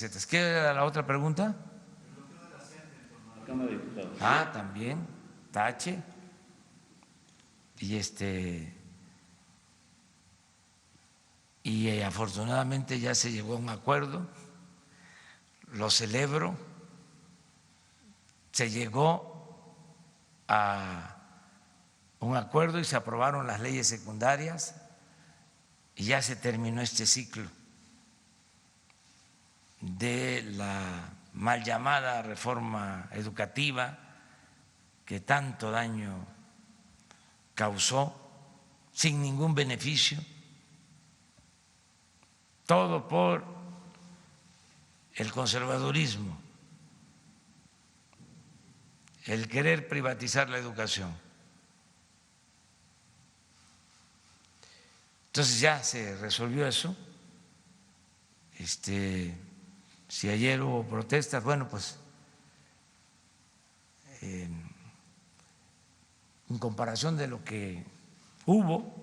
recetas. ¿Qué era la otra pregunta? Cámara de Diputados. Ah, también, tache. Y afortunadamente ya se llegó a un acuerdo, lo celebro, se llegó a un acuerdo y se aprobaron las leyes secundarias y ya se terminó este ciclo de la mal llamada reforma educativa que tanto daño causó sin ningún beneficio, todo por el conservadurismo, el querer privatizar la educación. Entonces ya se resolvió eso. Si ayer hubo protestas, bueno, pues en comparación de lo que hubo,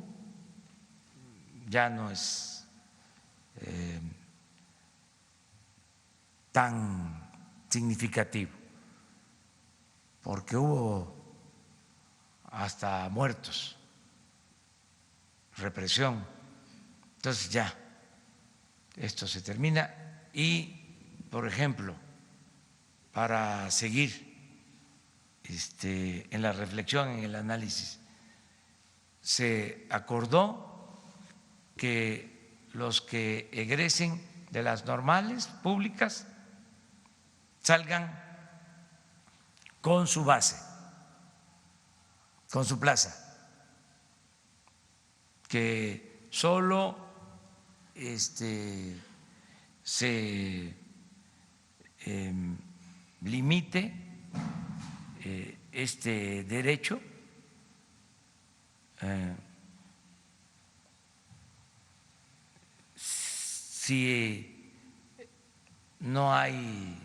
ya no es tan significativo, porque hubo hasta muertos, represión. Entonces ya esto se termina y, por ejemplo, para seguir en la reflexión, en el análisis, se acordó que los que egresen de las normales públicas salgan con su base, con su plaza, que solo se limite este derecho si no hay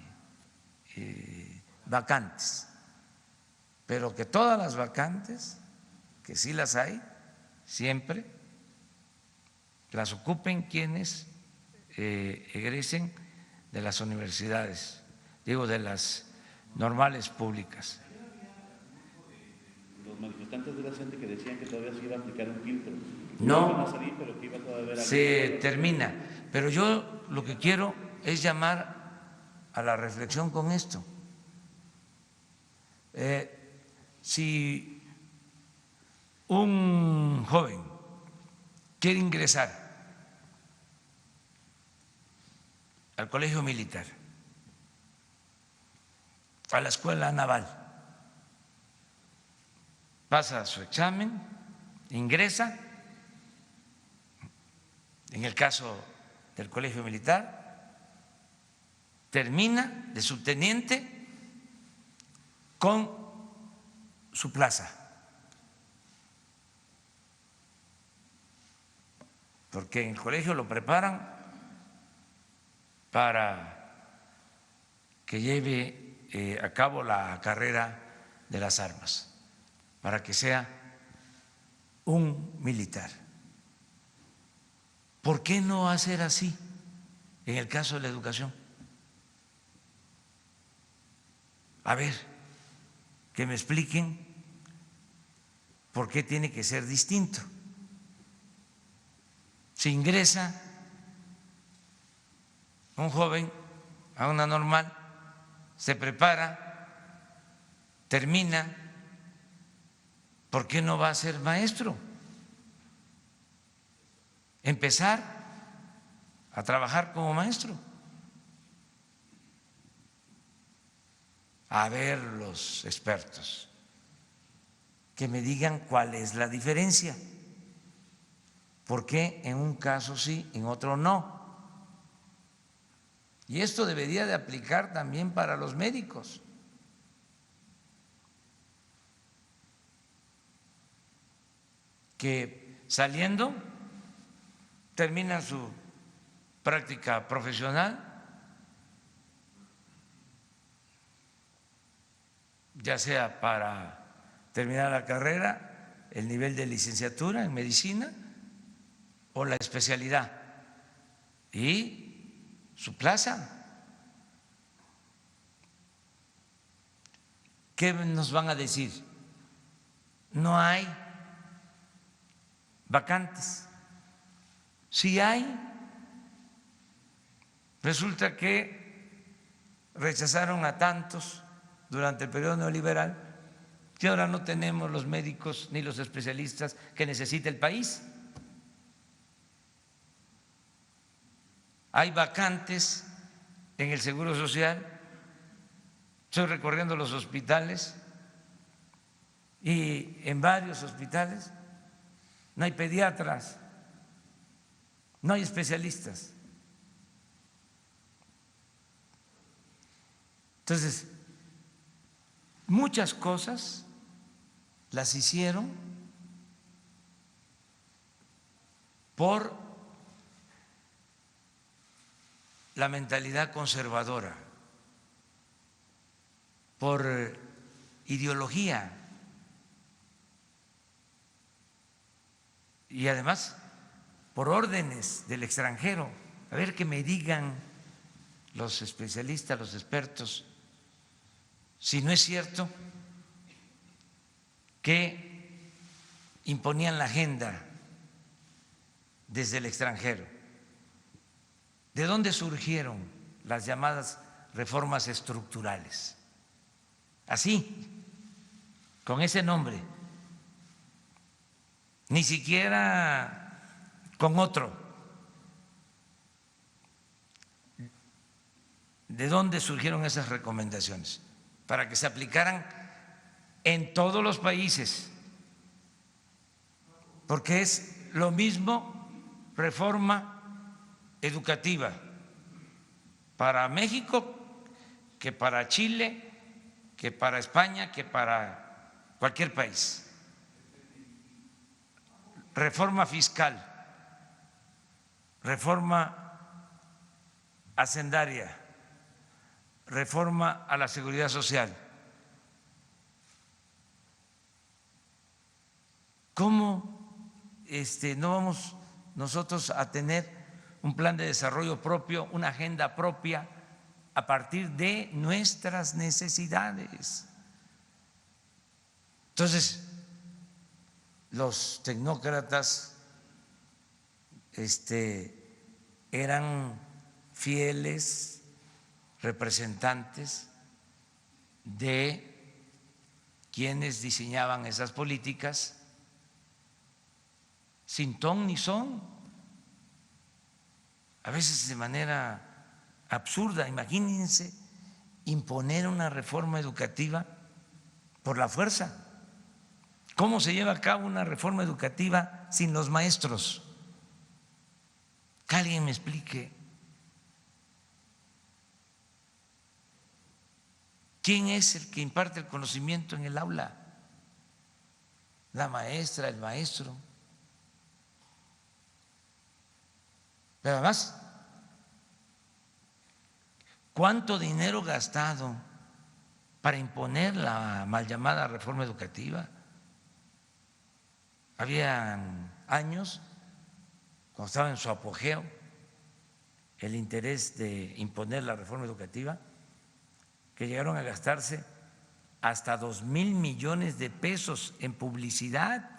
vacantes, pero que todas las vacantes, que sí las hay, siempre las ocupen quienes egresen de las universidades, digo, de las normales públicas. Los manifestantes de la gente que decían que todavía se iba a aplicar un filtro. No, iban a salir, pero que iba todavía a haber se termina. Pero yo lo que quiero es llamar a la reflexión con esto. Si un joven quiere ingresar al colegio militar, a la escuela naval, pasa su examen, ingresa, en el caso del colegio militar, termina de subteniente con su plaza, porque en el colegio lo preparan para que lleve a cabo la carrera de las armas, para que sea un militar. ¿Por qué no hacer así en el caso de la educación? A ver, que me expliquen por qué tiene que ser distinto. Si ingresa un joven a una normal, se prepara, termina, ¿por qué no va a ser maestro? Empezar a trabajar como maestro. A ver los expertos que me digan cuál es la diferencia. ¿Por qué en un caso sí, en otro no? Y esto debería de aplicar también para los médicos. Que saliendo terminan su práctica profesional, ya sea para terminar la carrera, el nivel de licenciatura en medicina o la especialidad, y su plaza. ¿qué nos van a decir? No hay vacantes. Sí hay. Resulta que rechazaron a tantos durante el periodo neoliberal que ahora no tenemos los médicos ni los especialistas que necesita el país. Hay vacantes en el Seguro Social. Estoy recorriendo los hospitales y en varios hospitales no hay pediatras, no hay especialistas. Entonces, muchas cosas las hicieron por la mentalidad conservadora, por ideología y además por órdenes del extranjero. A ver, que me digan los especialistas, los expertos, si no es cierto que imponían la agenda desde el extranjero. ¿De dónde surgieron las llamadas reformas estructurales? Así, con ese nombre, ni siquiera con otro. ¿De dónde surgieron esas recomendaciones? Para que se aplicaran en todos los países, porque es lo mismo reforma educativa para México que para Chile, que para España, que para cualquier país. Reforma fiscal, reforma hacendaria, reforma a la seguridad social. ¿Cómo no vamos nosotros a tener un plan de desarrollo propio, una agenda propia a partir de nuestras necesidades? Entonces, los tecnócratas eran fieles representantes de quienes diseñaban esas políticas sin ton ni son, a veces de manera absurda. Imagínense imponer una reforma educativa por la fuerza. ¿Cómo se lleva a cabo una reforma educativa sin los maestros? Que alguien me explique. ¿Quién es el que imparte el conocimiento en el aula? La maestra, el maestro. Pero además, ¿cuánto dinero gastado para imponer la mal llamada reforma educativa? Había años, cuando estaba en su apogeo el interés de imponer la reforma educativa, que llegaron a gastarse hasta 2,000 millones de pesos en publicidad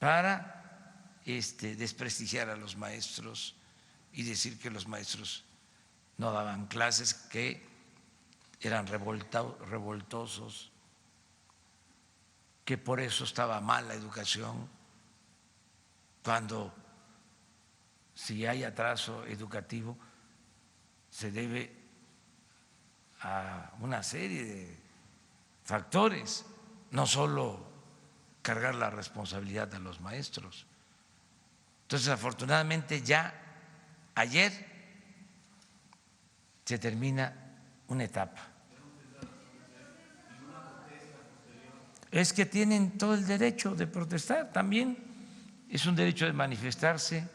para desprestigiar a los maestros y decir que los maestros no daban clases, que eran revoltosos, que por eso estaba mal la educación, cuando si hay atraso educativo se debe a una serie de factores, no solo cargar la responsabilidad a los maestros. Entonces, afortunadamente, ya ayer se termina una etapa. Es que tienen todo el derecho de protestar, también es un derecho de manifestarse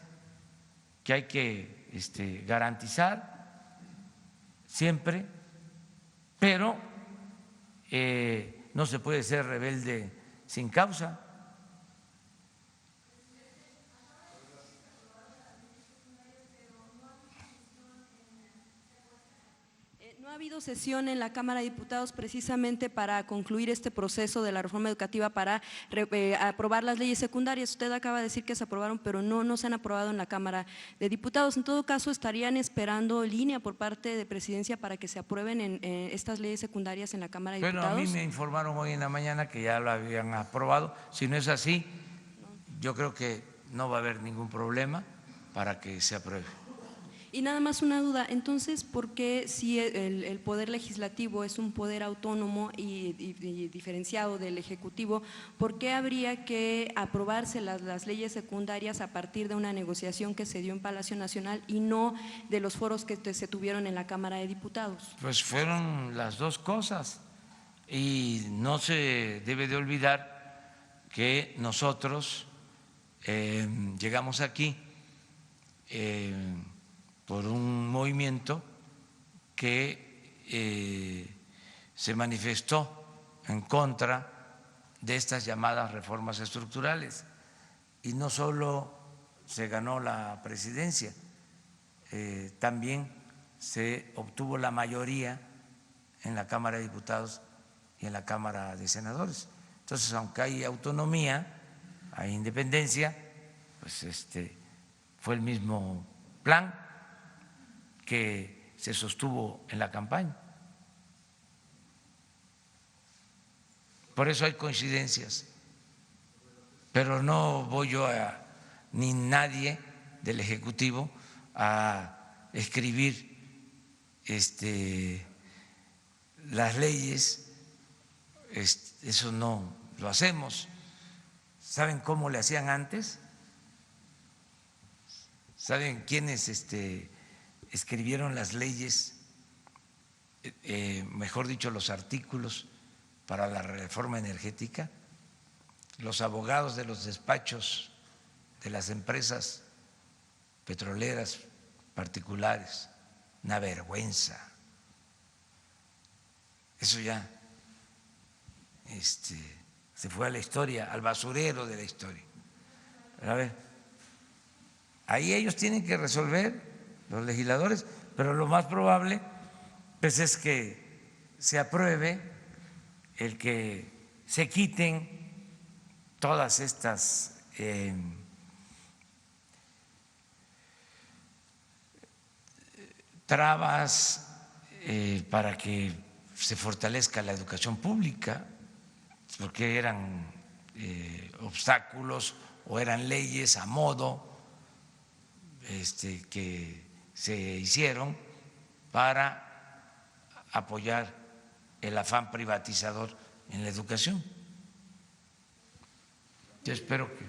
que hay que garantizar siempre, pero no se puede ser rebelde sin causa. No ha habido sesión en la Cámara de Diputados precisamente para concluir este proceso de la reforma educativa para aprobar las leyes secundarias. Usted acaba de decir que se aprobaron, pero no se han aprobado en la Cámara de Diputados. En todo caso, ¿estarían esperando línea por parte de Presidencia para que se aprueben estas leyes secundarias en la Cámara de Bueno, Diputados? a mí me informaron hoy en la mañana que ya lo habían aprobado. Si no es así, yo creo que no va a haber ningún problema para que se apruebe. Y nada más una duda, entonces, ¿por qué si el Poder Legislativo es un poder autónomo y diferenciado del Ejecutivo, por qué habría que aprobarse las leyes secundarias a partir de una negociación que se dio en Palacio Nacional y no de los foros que se tuvieron en la Cámara de Diputados? Pues fueron las dos cosas y no se debe de olvidar que nosotros llegamos aquí por un movimiento que se manifestó en contra de estas llamadas reformas estructurales y no solo se ganó la presidencia, también se obtuvo la mayoría en la Cámara de Diputados y en la Cámara de Senadores. Entonces, aunque hay autonomía, hay independencia, pues fue el mismo plan que se sostuvo en la campaña. Por eso hay coincidencias, pero no voy yo ni nadie del Ejecutivo a escribir las leyes, eso no lo hacemos. ¿Saben cómo le hacían antes? ¿Saben quiénes escribieron las leyes, mejor dicho, los artículos para la reforma energética? Los abogados de los despachos de las empresas petroleras particulares. Una vergüenza. Eso ya se fue a la historia, al basurero de la historia. A ver, ahí ellos tienen que resolver, los legisladores, pero lo más probable pues es que se apruebe el que se quiten todas estas trabas para que se fortalezca la educación pública, porque eran obstáculos o eran leyes a modo que se hicieron para apoyar el afán privatizador en la educación. Yo espero que